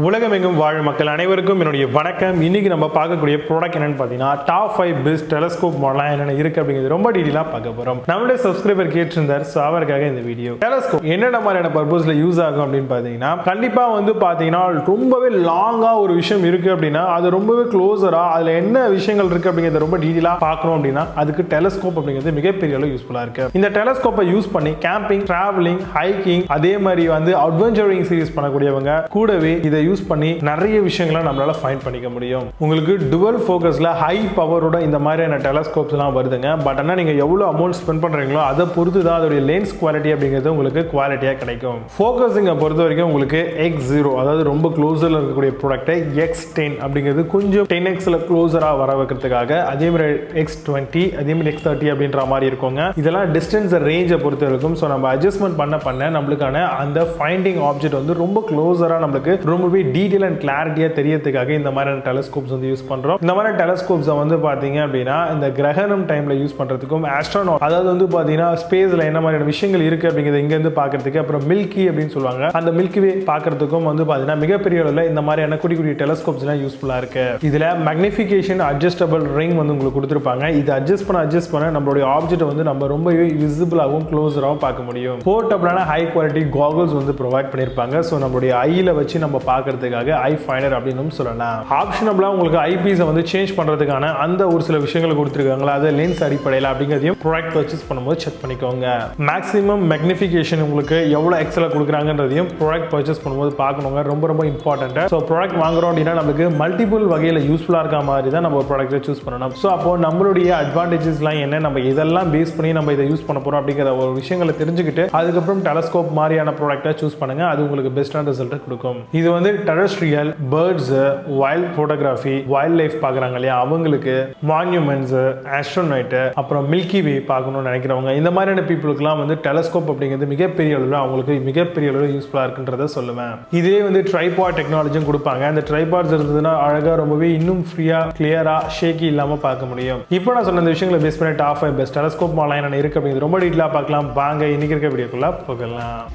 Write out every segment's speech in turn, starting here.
உலகமெங்கும் வாழும் மக்கள் அனைவருக்கும் என்னுடைய வணக்கம். இன்னைக்கு நம்ம பார்க்கக்கூடிய ப்ராடக்ட் என்னன்னு பார்த்தீங்கன்னா டாப் 5 பெஸ்ட் டெலஸ்கோப் மாடலாம் என்னென்ன இருக்கு அப்படிங்கிறது ரொம்ப டீட்டெயிலாக பார்க்க போகிறோம். நம்மளுடைய சப்ஸ்கிரைபர் கேட்டிருந்தார், ஸோ அவருக்காக இந்த வீடியோ. டெலஸ்கோப் என்னென்ன மாதிரியான பர்பஸில் யூஸ் ஆகும் அப்படின்னு பார்த்தீங்கன்னா, கண்டிப்பாக பார்த்தீங்கன்னா ரொம்பவே லாங்காக ஒரு விஷயம் இருக்கு அப்படின்னா அது ரொம்பவே க்ளோஸராக அதில் என்ன விஷயங்கள் இருக்கு அப்படிங்கிறத ரொம்ப டீட்டெயிலாக பார்க்கணும் அப்படின்னா அதுக்கு டெலஸ்கோப் அப்படிங்கிறது மிகப்பெரிய அளவு யூஸ்ஃபுல்லாக இருக்கு. இந்த டெலஸ்கோப்பை யூஸ் பண்ணி கேம்பிங், டிராவலிங், ஹைக்கிங், அதே மாதிரி அட்வென்ச்சரிங் சீரிஸ் பண்ணக்கூடியவங்க கூடவே இதை யூஸ் பண்ணி நிறைய விஷயங்களை நம்மளால ஃபைண்ட் பண்ணிக்க முடியும். உங்களுக்கு டுவல் ஃபோக்கஸ்ல ஹை பவரோட இந்த மாதிரியான டெலஸ்கோப்ஸ் எல்லாம் வருதுங்க. பட் ஆனால் நீங்க எவ்வளவு அமௌண்ட் ஸ்பெண்ட் பண்றீங்களோ அதை பொறுத்து தான் அதோட லென்ஸ் குவாலிட்டி அப்படிங்கிறது உங்களுக்கு குவாலிட்டியா கிடைக்கும். ஃபோக்கஸிங்கை பொறுத்த வரைக்கும் உங்களுக்கு X0 அதாவது ரொம்ப க்ளோஸர்ல இருக்கக்கூடிய ப்ராடக்ட்டை X10 அப்படிங்கிறது கொஞ்சம் 10xல க்ளோஸரா வர வைக்கிறதுக்காக, அதே மாதிரி X20 அதே மாதிரி X30 அப்படின்ற மாதிரி இருக்குங்க. இதெல்லாம் டிஸ்டன்ஸ் ரேஞ்சை பொறுத்து இருக்கும். ஸோ நம்ம அட்ஜஸ்ட்மெண்ட் பண்ண நம்மளுக்கான அந்த ஃபைண்டிங் ஆப்ஜெக்ட் ரொம்ப க்ளோஸரா நம்மளுக்கு ரொம்பவே டீடைல் அண்ட் கிளாரிட்டியா தெரியறதுக்காக இந்த மாதிரியான டெலஸ்கோப்ஸ் யூஸ் பண்றோம். இந்த மாதிரி டெலஸ்கோப்ஸ் பாத்தீங்க அப்படின்னா இந்த கிரகணம் டைம்ல யூஸ் பண்றதுக்கும், ஆஸ்ட்ரோனாட் அதாவது பாத்தீங்கன்னா ஸ்பேஸ்ல என்ன மாதிரியான விஷயங்கள் இருக்கு அப்படிங்கிறத இங்க இருந்து பாக்குறதுக்கு, அப்புறம் மில்கி அப்படின்னு சொல்லுவாங்க அந்த மில்கி வே பாக்குறதுக்கும் பாத்தீங்கன்னா மிகப்பெரிய அளவில் இந்த மாதிரியான குடி குடி டெலஸ்கோப்ஸ் எல்லாம் யூஸ்ஃபுல்லா இருக்கு. இதுல மேக்னிஃபிகேஷன் அட்ஜஸ்டபிள் ரிங் உங்களுக்கு கொடுத்திருப்பாங்க. இது அட்ஜஸ்ட் பண்ண நம்மளுடைய ஆப்ஜெக்ட் நம்ம ரொம்பவே விசிபிளாகவும் க்ளோஸராகவும் பார்க்க முடியும். போர்ட்டபிளான ஹை குவாலிட்டி காகல்ஸ் ப்ரொவைட் பண்ணிருப்பாங்க. ஸோ நம்மளுடைய ஐல வச்சு நம்ம பார்க்கறதுக்காக ஐ ஃபைண்டர் அப்படின்னு சொல்லலாம். ஆப்ஷனபிளா உங்களுக்கு ஐபீஸை சேஞ்ச் பண்றதுக்கான அந்த ஒரு சில விஷயங்களை கொடுத்துருக்காங்களா, அது லென்ஸ் அடிப்படையில் அப்படிங்கிறதையும் ப்ராடக்ட் பர்ச்சேஸ் பண்ணும்போது செக் பண்ணிக்கோங்க. மேக்ஸிமம் மேக்னிஃபிகேஷன் உங்களுக்கு எவ்வளவு எக்ஸலா கொடுக்குறாங்கன்றதையும் ப்ராடக்ட் பர்ச்சேஸ் பண்ணும்போது பார்க்கணுங்க. ரொம்ப ரொம்ப இம்பார்ட்டன்ட். ஸோ ப்ராடக்ட் வாங்குறோம் அப்படின்னா நமக்கு மல்டிபிள் வகையில் யூஸ்ஃபுல்லா இருக்க மாதிரி தான் நம்ம ஒரு ப்ராடக்ட்டை சூஸ் பண்ணணும். ஸோ அப்போ நம்மளுடைய அட்வான்டேஜஸ்லாம் என்ன, நம்ம இதெல்லாம் பேஸ் பண்ணி நம்ம இதை யூஸ் பண்ண போறோம் அப்படிங்கிற ஒரு விஷயங்களை தெரிஞ்சுக்கிட்டு அதுக்கப்புறம் டெலஸ்கோப் மாதிரியான ப்ராடக்ட்டை சூஸ் பண்ணுங்க. அது உங்களுக்கு பெஸ்டான ரிசல்ட் கொடுக்கும். இது terrestrial, birds, wild photography, wild life பார்க்குறாங்க இல்லையா அவங்களுக்கு, மான்யூமெண்ட்ஸ், ஆஸ்ட்ரோனாய்ட், அப்புறம் மில்கி வே பார்க்கணும்னு நினைக்கிறவங்க இந்த மாதிரியான பீப்புளுக்குலாம் டெலஸ்கோப் அப்படிங்கிறது மிகப்பெரிய அளவில் அவங்களுக்கு மிகப்பெரிய அளவில் யூஸ்ஃபுல்லாக இருக்குன்றதை சொல்லுவேன். இதே ட்ரைபாட் டெக்னாலஜியும் கொடுப்பாங்க. அந்த ட்ரைபாட்ஸ் இருந்ததுன்னா அழகாக ரொம்பவே இன்னும் ஃப்ரீயா கிளியரா ஷேக்கி இல்லாமல் பார்க்க முடியும். இப்போ நான் சொன்ன இந்த விஷயங்களை பேஸ் பண்ணி டாப் 5 பெஸ்ட் டெலஸ்கோப் மாடல் என்ன இருக்கு அப்படிங்கிறது ரொம்ப டீட்டெயிலாக பார்க்கலாம். வாங்க இன்னைக்கு இருக்க வீடியோக்குள்ள போகலாம்.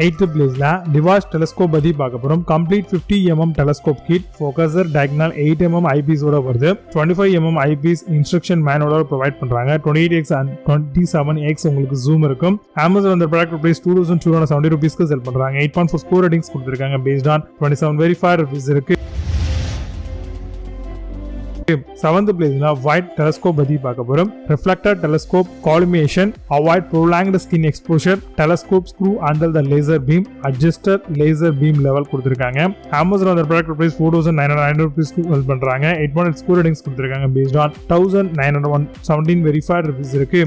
8th பிளேஸ்ல DWIJ டெலஸ்கோப் பத்தி பார்க்க போறோம். Complete 50 mm telescope kit, focuser, diagonal 8 mm eyepiece ஓட வருது. 25 mm ஐபீஸ் இன்ஸ்ட்ரக்ஷன் மேனுவலோட ப்ரொவைட் பண்றாங்க. 28x and 27x உங்களுக்கு ஜூம் இருக்கும். Amazon அந்த ப்ராடக்ட் பிரைஸ் $2270 செல் பண்றாங்க. 8.4 ஸ்கோர் ரேட்டிங்ஸ் கொடுத்திருக்காங்க. பேஸ்ட் ஆன் 27 வெரிஃபைட் ரிவ்யூஸ் இருக்கு. 7th பிளேஸ்ல VITE டெலஸ்கோப் பத்தி பார்க்க போறோம். Refractor Telescope, Collimation, avoid prolonged skin exposure, telescope screw under the laser beam, adjuster laser beam level கொடுத்திருக்காங்க. Amazon அந்த ப்ராடக்ட் பிரைஸ் $4,900 செல் பண்றாங்க. 8.8 ஸ்கோர் ரேட்டிங்ஸ் கொடுத்திருக்காங்க. பேஸ்ட் ஆன் 1917 வெரிஃபைட் ரிவ்யூஸ் இருக்கு.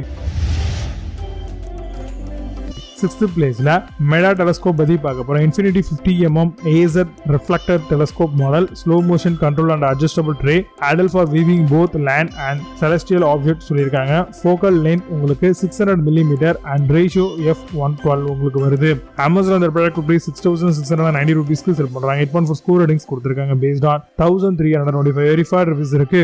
6th பிளேஸ்ல மெடா டெலஸ்கோப் பத்தி பார்க்க போறோம். Infinity 50 mm AZ Reflector Telescope Model, slow motion control and adjustable tray, ideal for viewing both land and celestial objects சொல்லிருக்காங்க. Focal length உங்களுக்கு 600 mm and ratio f112 உங்களுக்கு வருது. Amazon அந்த ப்ராடக்ட் பிரைஸ் $6,690 செல் பண்றாங்க. 8.4 score ratings கொடுத்திருக்காங்க. Based on 1325 verified reviews இருக்கு.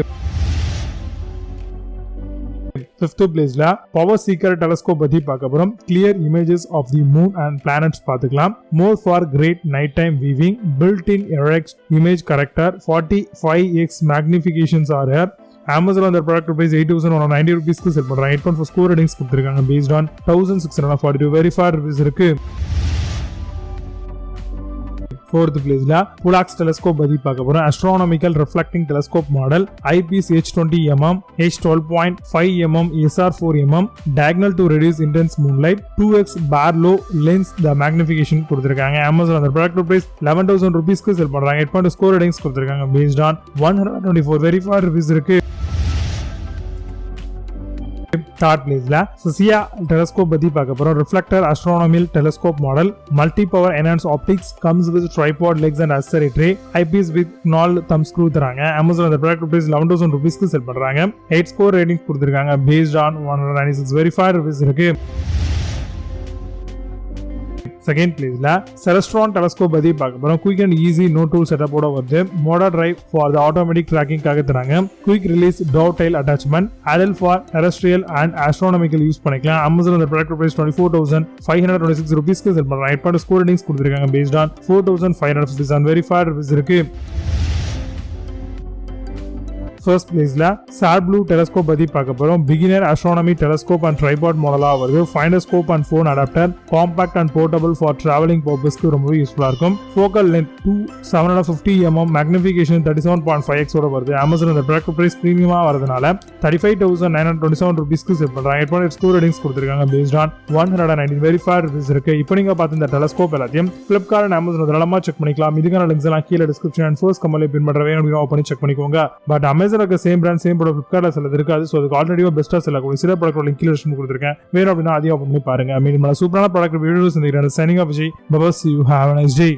5th பிளேஸ்ல POWERSEEKER telescope பத்தி பார்க்க போறோம். Clear images of the moon and planets பார்த்துக்கலாம். More for great night time viewing, built in erect image corrector, 45x magnifications are here. Amazon அந்த product price $8,190 sell பண்றாங்க. 8.4 score ratings கொடுத்திருக்காங்க. Based on 1642 verified reviews இருக்கு. 4th பிளேஸ்ல Pullox telescope பத்தி பார்க்க போறோம். Astronomical Reflecting Telescope Model, eyepiece H20 mm, H12.5 mm, SR4 mm, diagonal to reduce intense moonlight, 2x Barlow lens, the magnification கொடுத்திருக்காங்க. Amazon அந்த product price $11,000 sell பண்றாங்க. 8.2 score ratings கொடுத்திருக்காங்க. Based on 124 verified reviews இருக்கு. 3rd பிளேஸ்ல SSEA telescope பத்தி பார்க்க போறோம். Reflector Astronomical Telescope Model, multi-power enhanced optics, comes with tripod legs and accessory tray, eyepiece with knoll thumb screw தராங்க. Amazon அந்த product price $11,000 sell பண்றாங்க. 8 score ratings கொடுத்திருக்காங்க. Based on 196 verified reviews இருக்கு. Second பிளேஸ்ல Celestron telescope பத்தி பார்க்க போறோம். Quick and easy no tool செட்டப்போட வருது. Motor drive for the automatic ட்ராக்கிங்காக தராங்க. Quick release dovetail attachment, ideal for terrestrial and astronomical use பண்ணிக்கலாம். அமேசான் இந்த ப்ராடக்ட் பிரைஸ் 24,526 ரூபீஸ்க்கு செல் பண்றாங்க. 8 ஸ்கோர் ரேட்டிங்ஸ் கொடுத்திருக்காங்க based on 4,557 வெரிஃபைட் ரிவ்யூஸ் இருக்கு. ஃபர்ஸ்ட் பிளேஸ்ல சாட் ப்ளூ டெலஸ்கோப் பத்தி பார்க்க போறோம். Beginner astronomy telescope and tripod மாடலா வருது. Finder scope and phone adapter, compact and portable for traveling பர்பஸ்க்கு ரொம்ப யூஸ்ஃபுல்லா இருக்கும். Focal length 750 mm, magnification 37.5x ஓட வருது. அமேசான் இந்த ப்ராடக்ட் பிரைஸ் பிரீமியமா வரதுனால 35,927 ரூபீஸ்க்கு செல் பண்றாங்க. 8 ஸ்கோர் ரேட்டிங்ஸ் கொடுத்திருக்காங்க based on 119 வெரிஃபைட் ரிவ்யூஸ் இருக்கு. இப்போ நீங்க பார்த்த இந்த டெலஸ்கோப் எல்லாத்தையும் Flipkart and Amazon தாராளமா செக் பண்ணிக்கலாம். இதுக்கான லிங்க்ஸ் எல்லாம் கீழே டிஸ்கிரிப்ஷன் அண்ட் ஃபர்ஸ்ட் கமெண்ட்ல பின் பண்றவே பண்ணி செக் பண்ணிக்கோங்க. But Amazon same brand same product Flipkartல சிலது இருக்காது. ஸோ அதுக்கு ஆல்ரெடிவா பெஸ்டா செல்லக்கூடிய சில ப்ராடக்ட் லிங்க் கீழே கொடுத்துருக்கேன். வேணும் அப்படின்னா அதையும் ஓப்பன் பண்ணி பாருங்க. மீண்டும் சூப்பரான ப்ராடக்ட் வீடியோஸ் இந்த signing off Vijay. Bye bye, see you, have a nice day.